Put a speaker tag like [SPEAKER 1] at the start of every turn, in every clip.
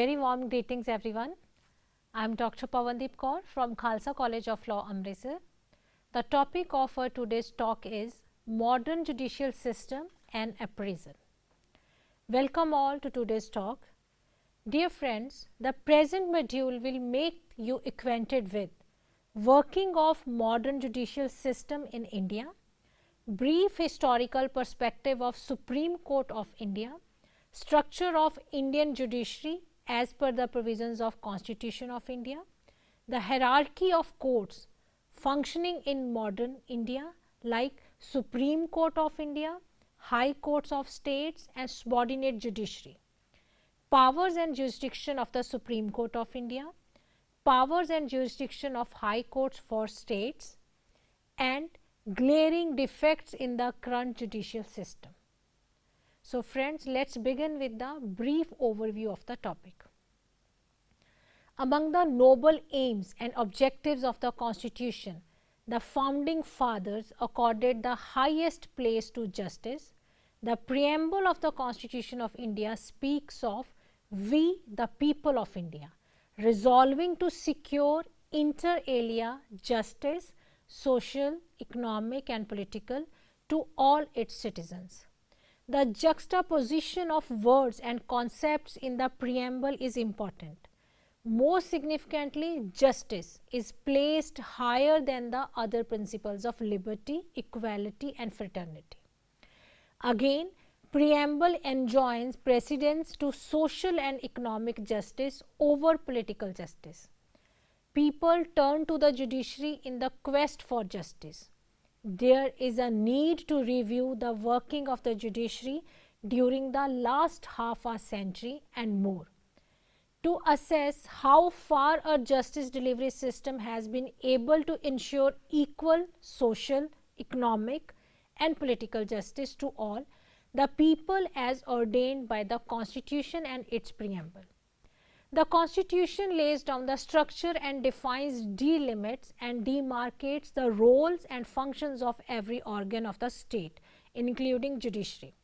[SPEAKER 1] very warm greetings everyone. I am Dr. Pawandeep Kaur from Khalsa College of Law, Amritsar. The topic of our today's talk is Modern Judicial System and Appraisal. Welcome all to today's talk. Dear friends, the present module will make you acquainted with working of modern judicial system in India, brief historical perspective of Supreme Court of India, structure of Indian judiciary as per the provisions of Constitution of India, the hierarchy of courts functioning in modern India like Supreme Court of India, High Courts of States and subordinate judiciary, powers and jurisdiction of the Supreme Court of India, powers and jurisdiction of High Courts for states, and glaring defects in the current judicial system. So friends, let's begin with the brief overview of the topic. Among the noble aims and objectives of the Constitution, the founding fathers accorded the highest place to justice. The preamble of the Constitution of India speaks of "We, the people of India, resolving to secure inter alia justice, social, economic and political to all its citizens." The juxtaposition of words and concepts in the preamble is important. Most significantly, justice is placed higher than the other principles of liberty, equality and fraternity. Again, preamble enjoins precedence to social and economic justice over political justice. People turn to the judiciary in the quest for justice. There is a need to review the working of the judiciary during the last half a century and more, to assess how far a justice delivery system has been able to ensure equal social, economic and political justice to all the people as ordained by the Constitution and its preamble. The Constitution lays down the structure and defines, delimits and demarcates the roles and functions of every organ of the state, including judiciary,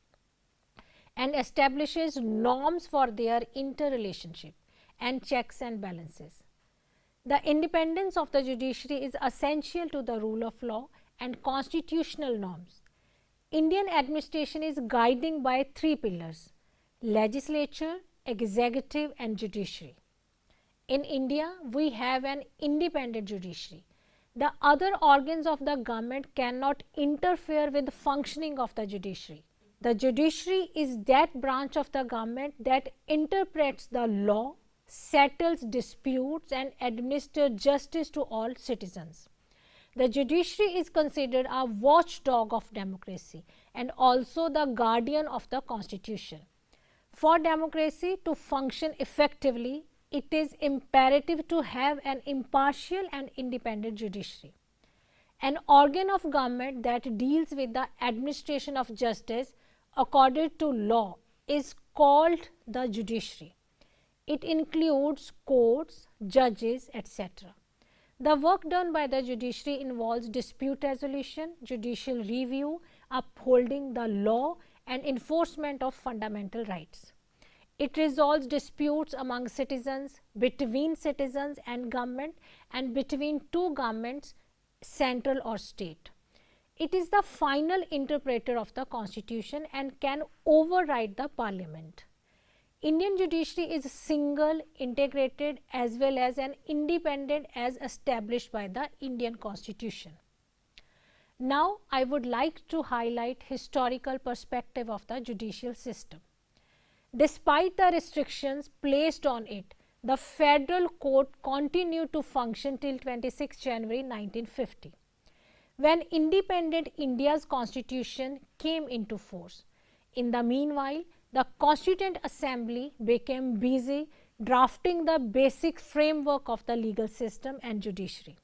[SPEAKER 1] and establishes norms for their interrelationship and checks and balances. The independence of the judiciary is essential to the rule of law and constitutional norms. Indian administration is guiding by three pillars: legislature, executive and judiciary. In India, we have an independent judiciary. The other organs of the government cannot interfere with the functioning of the judiciary. The judiciary is that branch of the government that interprets the law, settles disputes and administers justice to all citizens. The judiciary is considered a watchdog of democracy and also the guardian of the Constitution. For democracy to function effectively, it is imperative to have an impartial and independent judiciary. An organ of government that deals with the administration of justice according to law is called the judiciary. It includes courts, judges, etc. The work done by the judiciary involves dispute resolution, judicial review, upholding the law and enforcement of fundamental rights. It resolves disputes among citizens, between citizens and government, and between two governments, central or state. It is the final interpreter of the Constitution and can override the Parliament. Indian judiciary is single, integrated as well as an independent as established by the Indian Constitution. Now, I would like to highlight historical perspective of the judicial system. Despite the restrictions placed on it, the federal court continued to function till 26 January 1950, when independent India's constitution came into force. In the meanwhile, the Constituent Assembly became busy drafting the basic framework of the legal system and judiciary.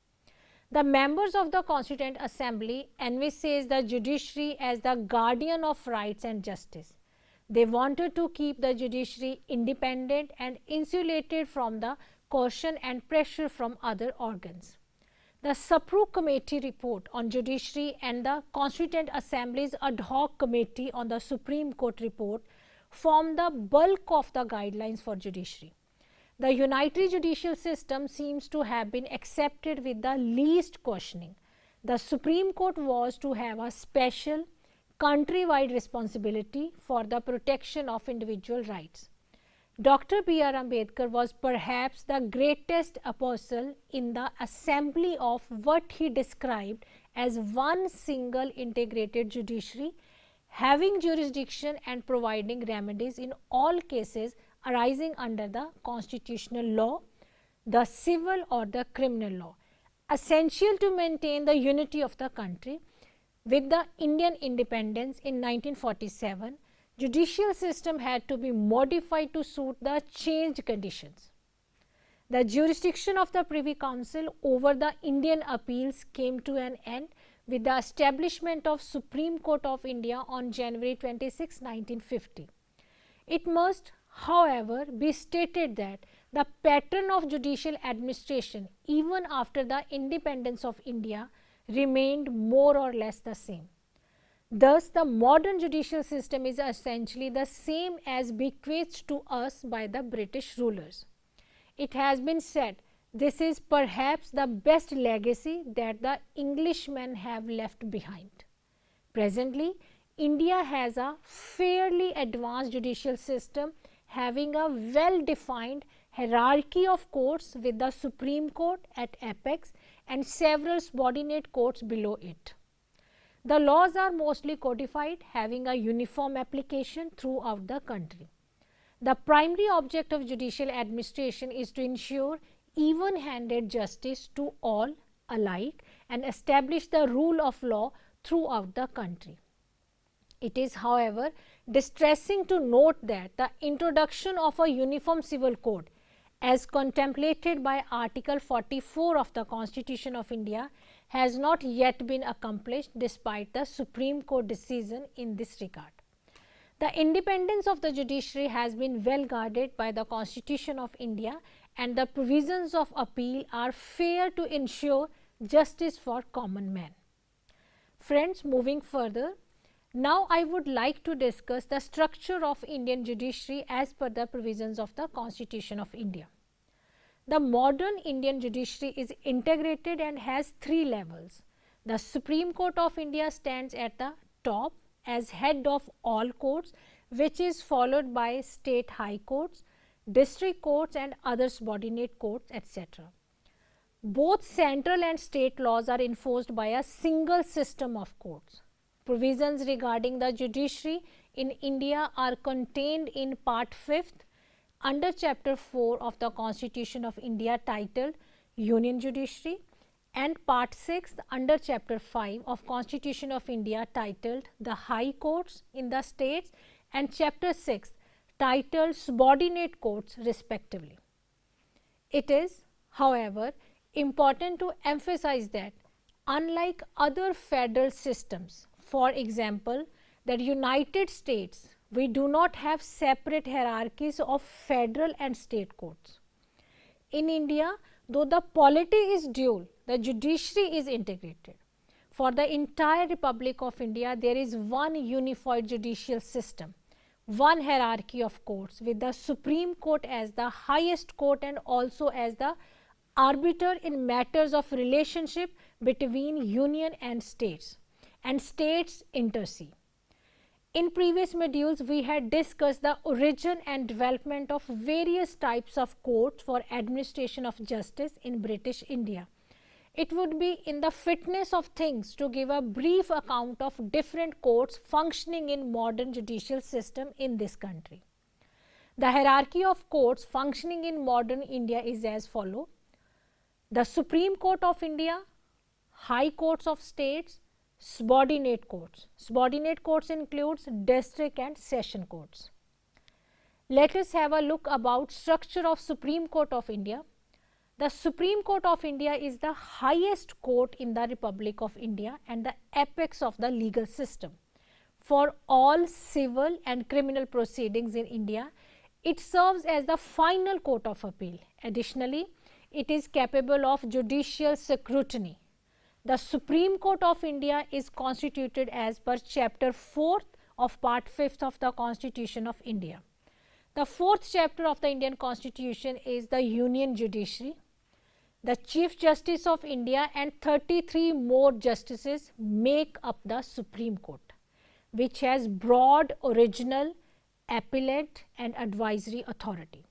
[SPEAKER 1] The members of the Constituent Assembly envisaged the judiciary as the guardian of rights and justice. They wanted to keep the judiciary independent and insulated from the coercion and pressure from other organs. The Sapru Committee report on judiciary and the Constituent Assembly's ad hoc committee on the Supreme Court report form the bulk of the guidelines for judiciary. the unitary judicial system seems to have been accepted with the least questioning. The Supreme Court was to have a special country-wide responsibility for the protection of individual rights. Dr. B.R. Ambedkar was perhaps the greatest apostle in the assembly of what he described as one single integrated judiciary, having jurisdiction and providing remedies in all cases arising under the constitutional law, the civil or the criminal law, essential to maintain the unity of the country. With the Indian independence in 1947, judicial system had to be modified to suit the changed conditions. The jurisdiction of the Privy Council over the Indian appeals came to an end with the establishment of Supreme Court of India on January 26, 1950. It must, however, be stated that the pattern of judicial administration even after the independence of India remained more or less the same. Thus, the modern judicial system is essentially the same as bequeathed to us by the British rulers. It has been said this is perhaps the best legacy that the Englishmen have left behind. Presently, India has a fairly advanced judicial system having a well-defined hierarchy of courts with the Supreme Court at apex and several subordinate courts below it. The laws are mostly codified, having a uniform application throughout the country. The primary object of judicial administration is to ensure even-handed justice to all alike and establish the rule of law throughout the country. It is, however, distressing to note that the introduction of a uniform civil code as contemplated by Article 44 of the Constitution of India has not yet been accomplished despite the Supreme Court decision in this regard. The independence of the judiciary has been well guarded by the Constitution of India, and the provisions of appeal are fair to ensure justice for common man. Friends, moving further, now I would like to discuss the structure of Indian judiciary as per the provisions of the Constitution of India. The modern Indian judiciary is integrated and has three levels. The Supreme Court of India stands at the top as head of all courts, which is followed by state high courts, district courts and other subordinate courts, etc. Both central and state laws are enforced by a single system of courts. Provisions regarding the judiciary in India are contained in Part 5th under Chapter 4 of the Constitution of India titled Union Judiciary, and Part 6th under Chapter 5 of Constitution of India titled the High Courts in the States, and Chapter 6 titled Subordinate Courts respectively. It is, however, important to emphasize that unlike other federal systems, for example, the United States, we do not have separate hierarchies of federal and state courts. In India, though the polity is dual, the judiciary is integrated. For the entire Republic of India, there is one unified judicial system, one hierarchy of courts with the Supreme Court as the highest court and also as the arbiter in matters of relationship between union and states intercede. In previous modules, we had discussed the origin and development of various types of courts for administration of justice in British India. It would be in the fitness of things to give a brief account of different courts functioning in modern judicial system in this country. The hierarchy of courts functioning in modern India is as follows: the Supreme Court of India, High Courts of States, subordinate courts. Subordinate courts includes district and session courts. Let us have a look about structure of Supreme Court of India. The Supreme Court of India is the highest court in the Republic of India and the apex of the legal system. For all civil and criminal proceedings in India, it serves as the final court of appeal. Additionally, it is capable of judicial scrutiny. The Supreme Court of India is constituted as per Chapter 4th of Part 5th of the Constitution of India. The fourth chapter of the Indian Constitution is the Union Judiciary. The Chief Justice of India and 33 more justices make up the Supreme Court, which has broad original, appellate and advisory authority.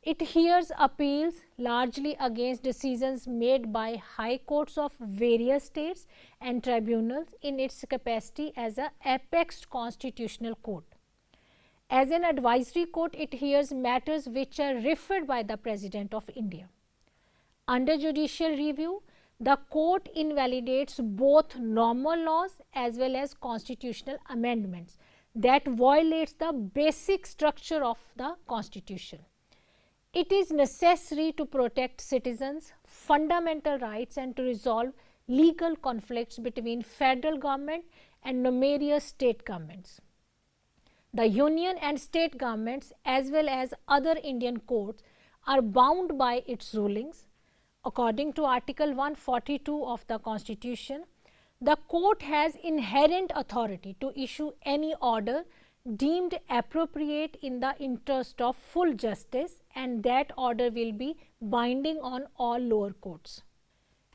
[SPEAKER 1] It hears appeals largely against decisions made by high courts of various states and tribunals in its capacity as an apex constitutional court. As an advisory court, it hears matters which are referred by the President of India. Under judicial review, the court invalidates both normal laws as well as constitutional amendments that violates the basic structure of the Constitution. It is necessary to protect citizens' fundamental rights and to resolve legal conflicts between federal government and numerous state governments. The union and state governments as well as other Indian courts are bound by its rulings. According to Article 142 of the Constitution, the court has inherent authority to issue any order deemed appropriate in the interest of full justice, and that order will be binding on all lower courts.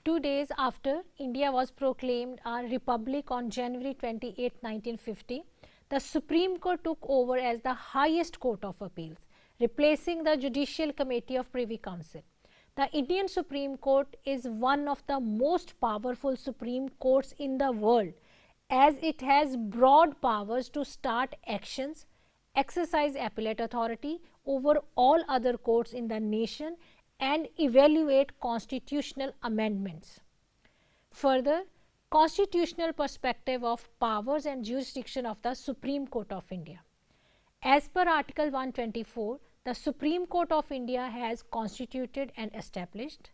[SPEAKER 1] 2 days after India was proclaimed a republic on January 28, 1950, the Supreme Court took over as the highest court of appeals, replacing the Judicial Committee of Privy Council. The Indian Supreme Court is one of the most powerful Supreme Courts in the world, as it has broad powers to start actions, exercise appellate authority over all other courts in the nation and evaluate constitutional amendments. Further, constitutional perspective of powers and jurisdiction of the Supreme Court of India. As per Article 124, the Supreme Court of India has constituted and established.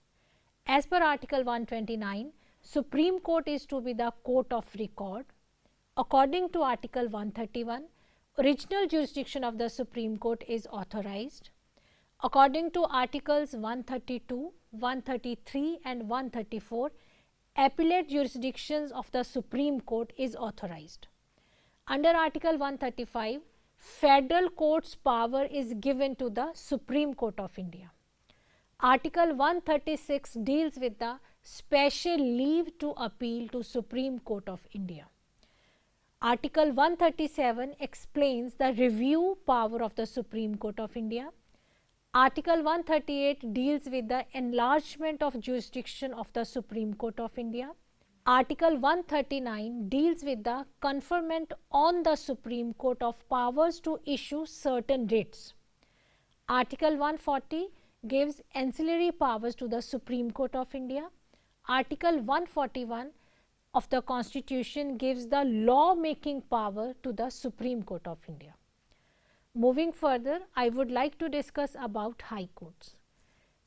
[SPEAKER 1] As per Article 129, Supreme Court is to be the court of record. According to Article 131, original jurisdiction of the Supreme Court is authorized. According to Articles 132, 133 and 134, appellate jurisdictions of the Supreme Court is authorized. Under Article 135, federal court's power is given to the Supreme Court of India. Article 136 deals with the special leave to appeal to Supreme Court of India. Article 137 explains the review power of the Supreme Court of India. Article 138 deals with the enlargement of jurisdiction of the Supreme Court of India. Article 139 deals with the conferment on the Supreme Court of powers to issue certain writs. Article 140 gives ancillary powers to the Supreme Court of India. Article 141 of the Constitution gives the law-making power to the Supreme Court of India. Moving further, I would like to discuss about High Courts.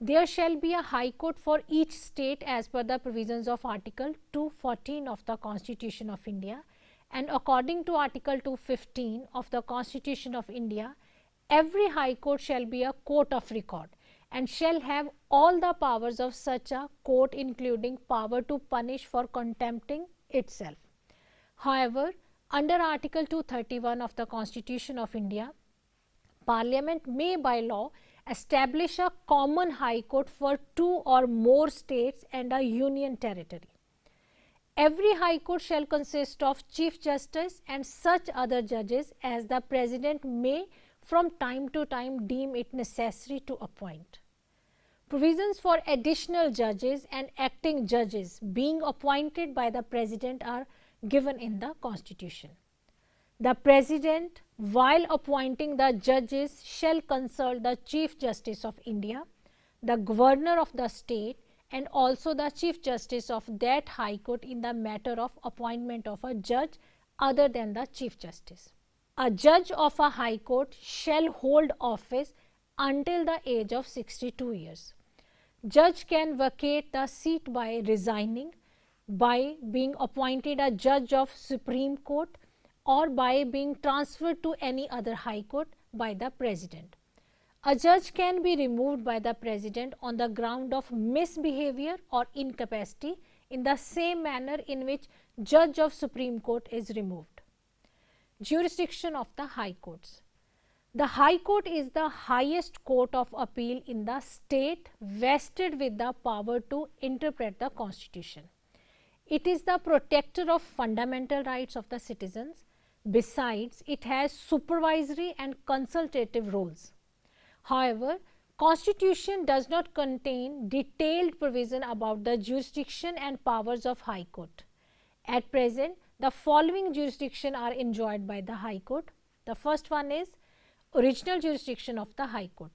[SPEAKER 1] There shall be a High Court for each state as per the provisions of Article 214 of the Constitution of India, and according to Article 215 of the Constitution of India, every High Court shall be a court of record and shall have all the powers of such a court, including power to punish for contempting itself. However, under Article 231 of the Constitution of India, Parliament may by law establish a common High Court for 2 or more states and a union territory. Every High Court shall consist of Chief Justice and such other judges as the President may from time to time deem it necessary to appoint. Provisions for additional judges and acting judges being appointed by the President are given in the Constitution. The President, while appointing the judges, shall consult the Chief Justice of India, the Governor of the state, and also the Chief Justice of that High Court in the matter of appointment of a judge other than the Chief Justice. A judge of a High Court shall hold office until the age of 62 years. Judge can vacate the seat by resigning, by being appointed a judge of Supreme Court, or by being transferred to any other High Court by the President. A judge can be removed by the President on the ground of misbehavior or incapacity in the same manner in which judge of Supreme Court is removed. Jurisdiction of the High Courts. The High Court is the highest court of appeal in the state vested with the power to interpret the Constitution. It is the protector of fundamental rights of the citizens. Besides, it has supervisory and consultative roles. However, Constitution does not contain detailed provision about the jurisdiction and powers of High Court. At present, the following jurisdiction are enjoyed by the High Court. The first one is original jurisdiction of the High Court.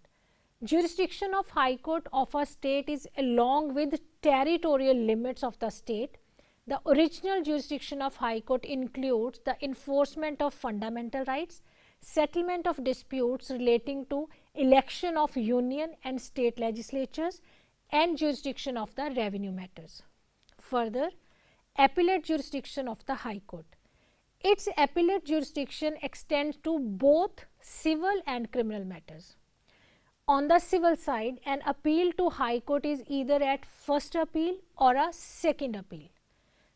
[SPEAKER 1] Jurisdiction of High Court of a state is along with territorial limits of the state. The original jurisdiction of High Court includes the enforcement of fundamental rights, settlement of disputes relating to election of union and state legislatures, and jurisdiction of the revenue matters. Further, appellate jurisdiction of the High Court. Its appellate jurisdiction extends to both civil and criminal matters. On the civil side, an appeal to High Court is either at first appeal or a second appeal.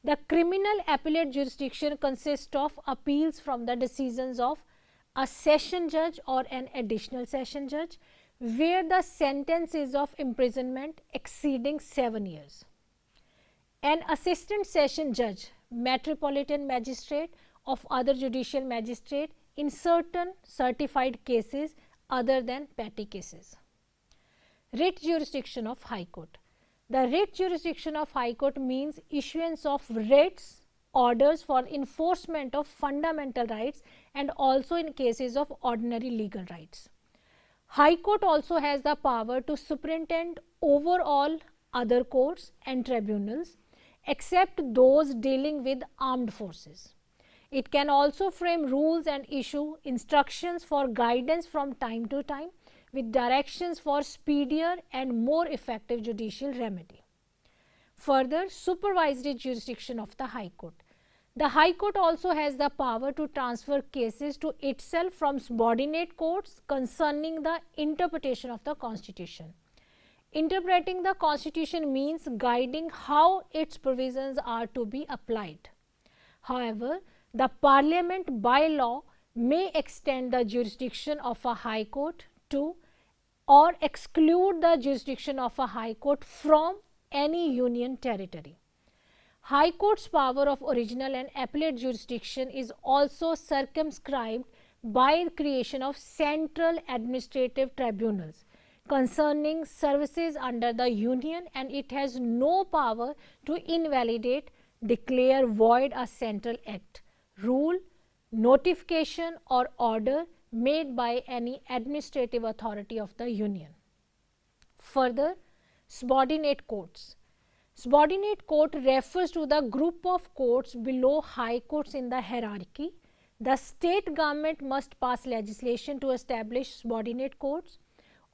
[SPEAKER 1] The criminal appellate jurisdiction consists of appeals from the decisions of a session judge or an additional session judge where the sentence is of imprisonment exceeding 7 years. An assistant session judge, metropolitan magistrate of other judicial magistrate in certain certified cases other than petty cases. Writ jurisdiction of High Court. The writ jurisdiction of High Court means issuance of writs, orders for enforcement of fundamental rights and also in cases of ordinary legal rights. High Court also has the power to superintend over all other courts and tribunals except those dealing with armed forces. It can also frame rules and issue instructions for guidance from time to time with directions for speedier and more effective judicial remedy. Further, supervisory jurisdiction of the High Court. The High Court also has the power to transfer cases to itself from subordinate courts concerning the interpretation of the Constitution. Interpreting the Constitution means guiding how its provisions are to be applied. However, the Parliament by law may extend the jurisdiction of a High Court to or exclude the jurisdiction of a High Court from any union territory. High Court's power of original and appellate jurisdiction is also circumscribed by the creation of central administrative tribunals concerning services under the union, and it has no power to invalidate, declare void a central act, rule, notification or order made by any administrative authority of the union. Further, subordinate courts. Subordinate court refers to the group of courts below high courts in the hierarchy. The state government must pass legislation to establish subordinate courts.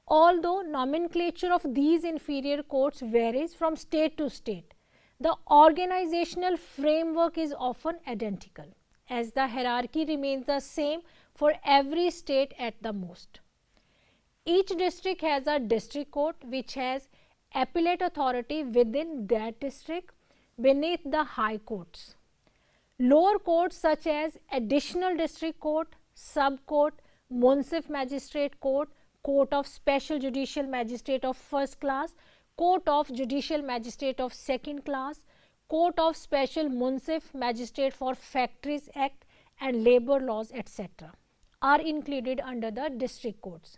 [SPEAKER 1] Although nomenclature of these inferior courts varies from state to state, the organizational framework is often identical, as the hierarchy remains the same for every state at the most. Each district has a district court which has appellate authority within that district beneath the high courts. Lower courts such as additional district court, sub court, municipal magistrate court, court of special judicial magistrate of first class, court of judicial magistrate of second class, court of special municipal magistrate for factories act and labor laws, etc. are included under the district courts.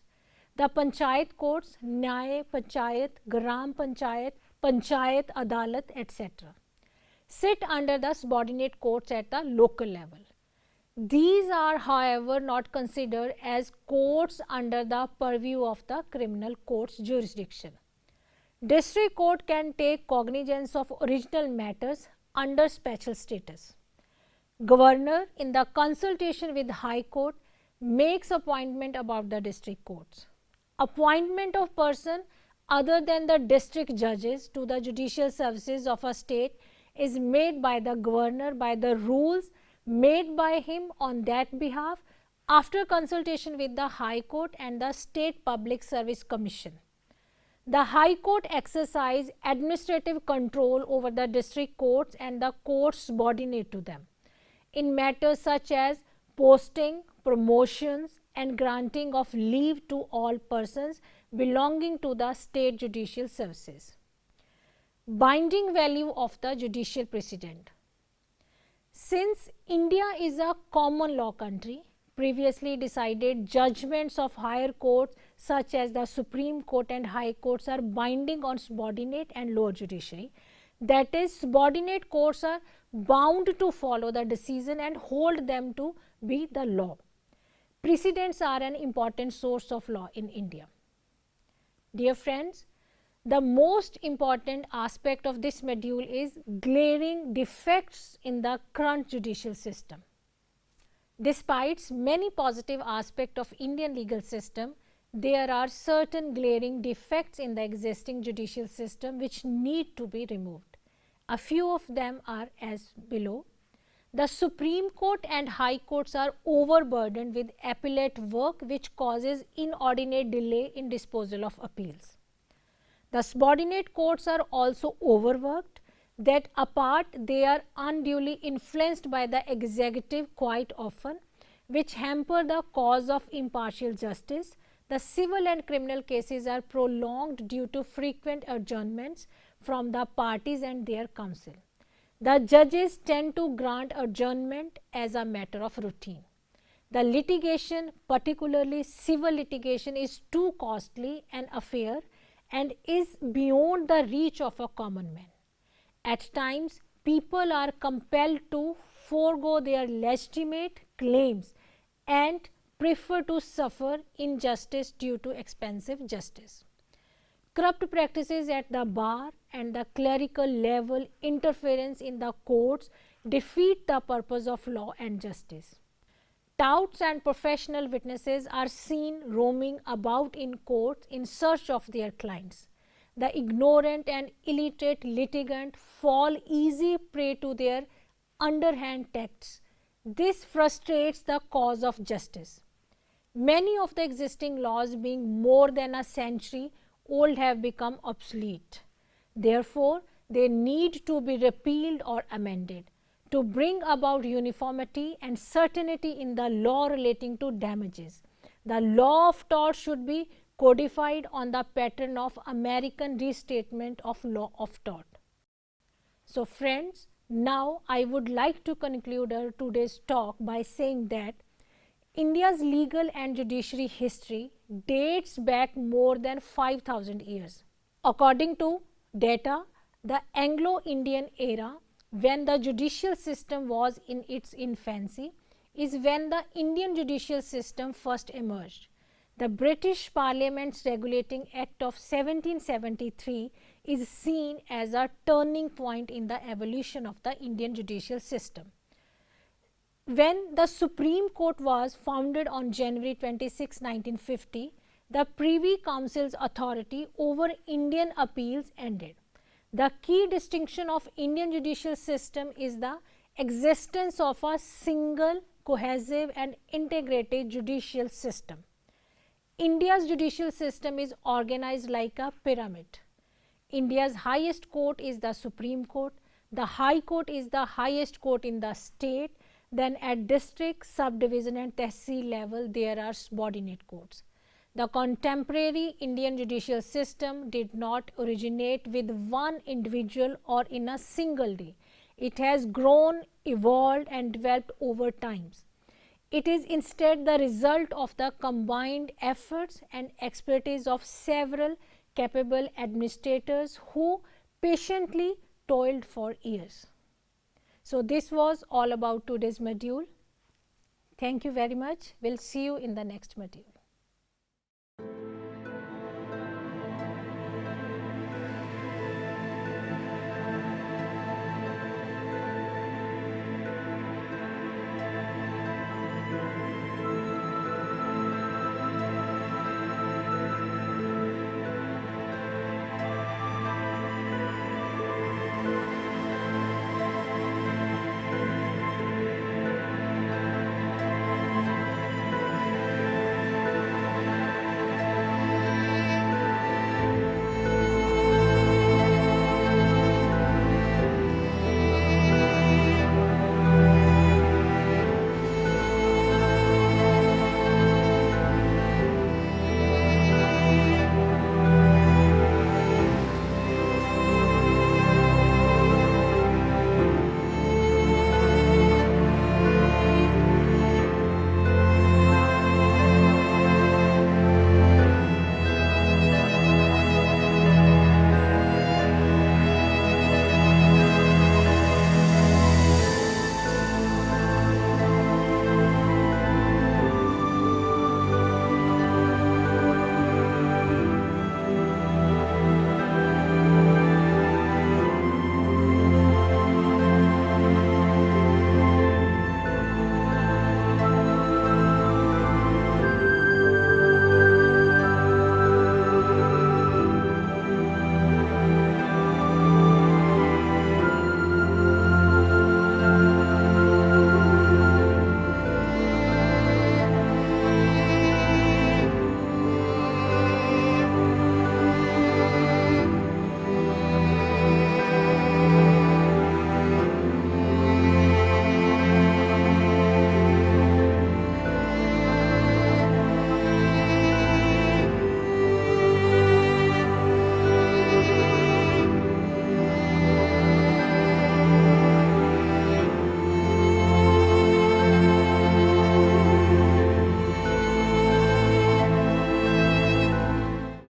[SPEAKER 1] The panchayat courts, Nyay, Panchayat, Gram Panchayat, Panchayat Adalat, etc. sit under the subordinate courts at the local level. These are, however, not considered as courts under the purview of the criminal court's jurisdiction. District court can take cognizance of original matters under special status. Governor, in the consultation with High Court, makes appointment about the district courts. Appointment of person other than the district judges to the judicial services of a state is made by the governor by the rules made by him on that behalf after consultation with the High Court and the State Public Service Commission. The High Court exercise administrative control over the district courts and the courts subordinate to them in matters such as posting, promotions, and granting of leave to all persons belonging to the state judicial services. Binding value of the judicial precedent. Since India is a common law country, previously decided judgments of higher courts such as the Supreme Court and High Courts are binding on subordinate and lower judiciary. That is, subordinate courts are bound to follow the decision and hold them to be the law. Precedents are an important source of law in India. Dear friends, the most important aspect of this module is glaring defects in the current judicial system. Despite many positive aspects of Indian legal system, there are certain glaring defects in the existing judicial system which need to be removed. A few of them are as below. The Supreme Court and High Courts are overburdened with appellate work which causes inordinate delay in disposal of appeals. The subordinate courts are also overworked. That apart, they are unduly influenced by the executive quite often, which hamper the cause of impartial justice. The civil and criminal cases are prolonged due to frequent adjournments from the parties and their counsel. The judges tend to grant adjournment as a matter of routine. The litigation, particularly civil litigation, is too costly an affair and is beyond the reach of a common man. At times, people are compelled to forego their legitimate claims and prefer to suffer injustice due to expensive justice. Corrupt practices at the bar and the clerical level interference in the courts defeat the purpose of law and justice. Touts and professional witnesses are seen roaming about in courts in search of their clients. The ignorant and illiterate litigant fall easy prey to their underhand tactics. This frustrates the cause of justice. Many of the existing laws, being more than a century old, have become obsolete. Therefore, they need to be repealed or amended to bring about uniformity and certainty in the law relating to damages. The law of tort should be codified on the pattern of American restatement of law of tort. So friends, now I would like to conclude our today's talk by saying that India's legal and judiciary history dates back more than 5,000 years. According to data, the Anglo-Indian era, when the judicial system was in its infancy, is when the Indian judicial system first emerged. The British Parliament's Regulating Act of 1773 is seen as a turning point in the evolution of the Indian judicial system. When the Supreme Court was founded on January 26, 1950, the Privy Council's authority over Indian appeals ended. The key distinction of Indian judicial system is the existence of a single, cohesive and integrated judicial system. India's judicial system is organized like a pyramid. India's highest court is the Supreme Court. The High Court is the highest court in the state. Then at district, subdivision and tehsil level, there are subordinate courts. The contemporary Indian judicial system did not originate with one individual or in a single day. It has grown, evolved and developed over times. It is instead the result of the combined efforts and expertise of several capable administrators who patiently toiled for years. So this was all about today's module. Thank you very much. We'll see you in the next module.